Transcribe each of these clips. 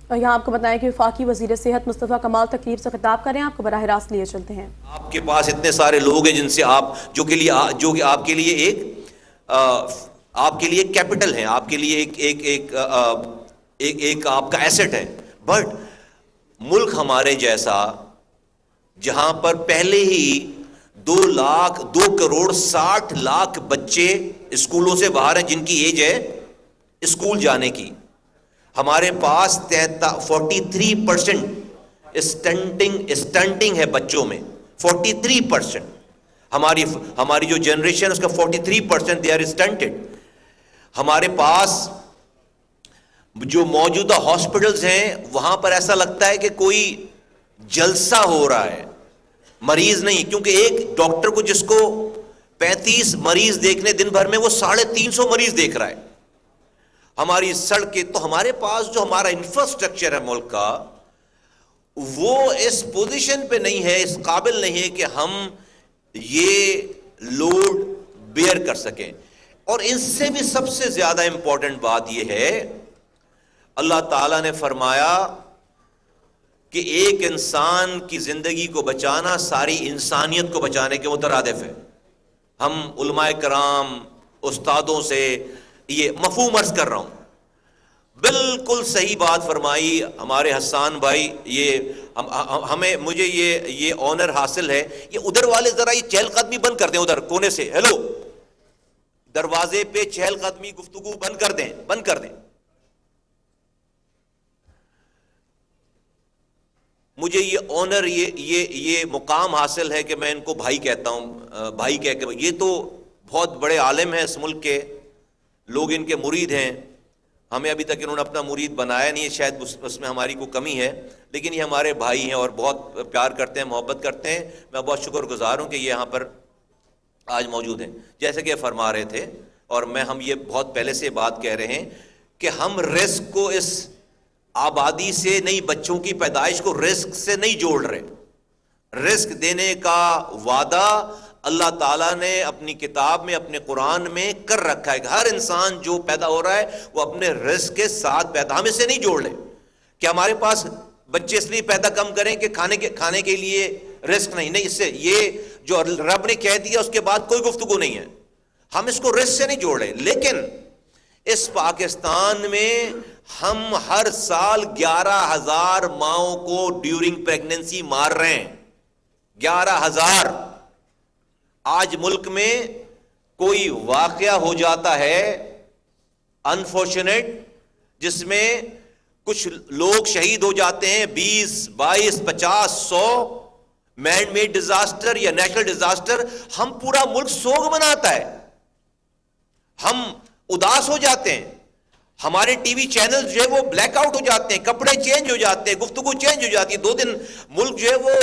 یہاں آپ کو بتائیں کہ وفاقی وزیر صحت مصطفیٰ کمال تقریر سے خطاب کر رہے ہیں، آپ کو براہ راست لیے چلتے ہیں۔ آپ کے پاس اتنے سارے لوگ ہیں جن سے آپ جو کہ آپ کے لیے ایک کیپٹل ہے، آپ کے لیے ایک آپ کا ایسٹ ہے، بٹ ملک ہمارے جیسا جہاں پر پہلے ہی 2,60,00,000 بچے اسکولوں سے باہر ہیں جن کی ایج ہے اسکول جانے کی، ہمارے پاس 43% اسٹنٹنگ ہے بچوں میں، 43%۔ ہماری جو جنریشن ہے اس کا 43% دے آر اسٹنٹڈ۔ ہمارے پاس جو موجودہ ہاسپٹلز ہیں وہاں پر ایسا لگتا ہے کہ کوئی جلسہ ہو رہا ہے، مریض نہیں، کیونکہ ایک ڈاکٹر کو جس کو 35 مریض دیکھنے دن بھر میں، وہ 350 مریض دیکھ رہا ہے۔ ہماری سڑکیں، تو ہمارے پاس جو ہمارا انفراسٹرکچر ہے ملک کا، وہ اس پوزیشن پہ نہیں ہے، اس قابل نہیں ہے کہ ہم یہ لوڈ بیئر کر سکیں۔ اور اس سے بھی سب سے زیادہ امپورٹنٹ بات یہ ہے، اللہ تعالیٰ نے فرمایا کہ ایک انسان کی زندگی کو بچانا ساری انسانیت کو بچانے کے مترادف ہے۔ ہم علماء کرام، استادوں سے یہ مفہوم عرض کر رہا ہوں، بالکل صحیح بات فرمائی ہمارے حسان بھائی۔ مجھے یہ آنر حاصل ہے۔ یہ ادھر والے ذرا یہ چہل قدمی بند کر دیں، ادھر کونے سے، ہیلو، دروازے پہ چہل قدمی گفتگو بند کر دیں۔ مجھے یہ آنر، یہ مقام حاصل ہے کہ میں ان کو بھائی کہتا ہوں، بھائی کہہ کے، یہ تو بہت بڑے عالم ہیں اس ملک کے، لوگ ان کے مرید ہیں، ہمیں ابھی تک انہوں نے اپنا مرید بنایا نہیں ہے، شاید اس میں ہماری کوئی کمی ہے، لیکن یہ ہمارے بھائی ہیں اور بہت پیار کرتے ہیں، محبت کرتے ہیں۔ میں بہت شکر گزار ہوں کہ یہ یہاں پر آج موجود ہیں۔ جیسے کہ فرما رہے تھے، اور ہم یہ بہت پہلے سے بات کہہ رہے ہیں کہ ہم رزق کو اس آبادی سے نہیں، بچوں کی پیدائش کو رزق سے نہیں جوڑ رہے۔ رزق دینے کا وعدہ اللہ تعالیٰ نے اپنی کتاب میں، اپنے قرآن میں کر رکھا ہے کہ ہر انسان جو پیدا ہو رہا ہے وہ اپنے رزق کے ساتھ پیدا، ہم اسے نہیں جوڑ لیں کہ ہمارے پاس بچے اس لیے پیدا کم کریں کہ کھانے کے لیے رزق نہیں، اس سے یہ جو رب نے کہہ دیا اس کے بعد کوئی گفتگو نہیں ہے، ہم اس کو رزق سے نہیں جوڑ رہے۔ لیکن اس پاکستان میں ہم ہر سال 11,000 ماؤں کو ڈیورنگ پریگننسی مار رہے ہیں، 11,000۔ آج ملک میں کوئی واقعہ ہو جاتا ہے انفارچونیٹ، جس میں کچھ لوگ شہید ہو جاتے ہیں، 20، 22، 50، 100 مین میڈ ڈیزاسٹر یا نیچرل ڈیزاسٹر، ہم پورا ملک سوگ مناتا ہے، ہم اداس ہو جاتے ہیں، ہمارے ٹی وی چینل جو ہے وہ بلیک آؤٹ ہو جاتے ہیں، کپڑے چینج ہو جاتے ہیں، گفتگو چینج ہو جاتی ہے، 2 دن ملک جو ہے وہ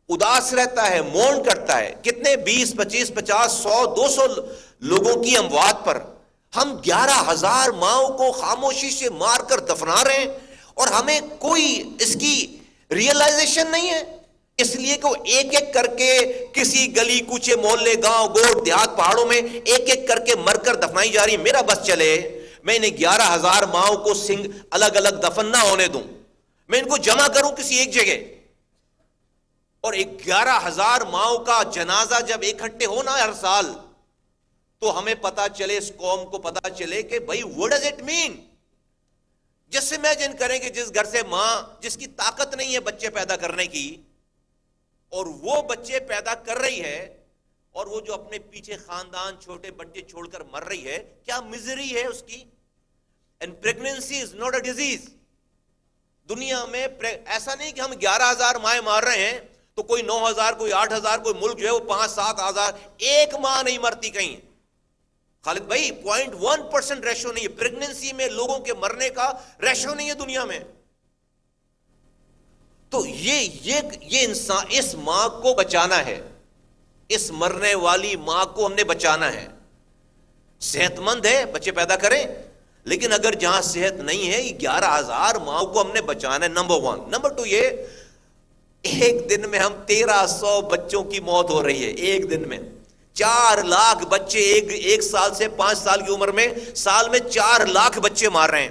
اداس رہتا ہے، مون کرتا ہے۔ کتنے 20، 25، 50، 100، 200 لوگوں کی اموات پر ہم 11,000 ماؤں کو خاموشی سے مار کر دفنا رہے ہیں، اور ہمیں کوئی اس کی ریئلائزیشن نہیں ہے، اس لیے کہ وہ ایک ایک کر کے کسی گلی کوچے محلے گاؤں گوڑ دیہات پہاڑوں میں ایک ایک کر کے مر کر دفنائی جا رہی۔ میرا بس چلے میں انہیں 11,000 ماؤں کو الگ الگ دفن نہ ہونے دوں، میں ان کو جمع کروں کسی ایک جگہ، اور 11,000 ماؤں کا جنازہ جب اکٹھے ہونا ہر سال، تو ہمیں پتا چلے، اس قوم کو پتا چلے کہ بھائی what does it mean۔ جس امیجن کریں کہ جس گھر سے ماں جس کی طاقت نہیں ہے بچے پیدا کرنے کی، اور وہ بچے پیدا کر رہی ہے، اور وہ جو اپنے پیچھے خاندان چھوٹے بچے چھوڑ کر مر رہی ہے، کیا مزری ہے اس کی۔ And pregnancy is not a disease. دنیا میں ایسا نہیں کہ ہم 11,000 مائیں مار رہے ہیں تو کوئی 9,000، کوئی 8,000، کوئی ملک جو ہے وہ 5-7,000، ایک ماں نہیں مرتی کہیں۔ خالد بھائی 0.1% ریشو نہیں ہے، پریگننسی میں لوگوں کے مرنے کا ریشو نہیں ہے دنیا میں۔ تو یہ انسان، اس ماں کو بچانا ہے، اس مرنے والی ماں کو ہم نے بچانا ہے۔ صحت مند ہے بچے پیدا کریں، لیکن اگر جہاں صحت نہیں ہے، یہ 11,000 ماں کو ہم نے بچانا ہے، نمبر 1۔ نمبر 2 یہ، ایک دن میں ہم 1,300 بچوں کی موت ہو رہی ہے، ایک دن میں 4 لاکھ بچے، ایک سال سے 5 سال کی عمر میں، سال میں 4 لاکھ بچے مار رہے ہیں۔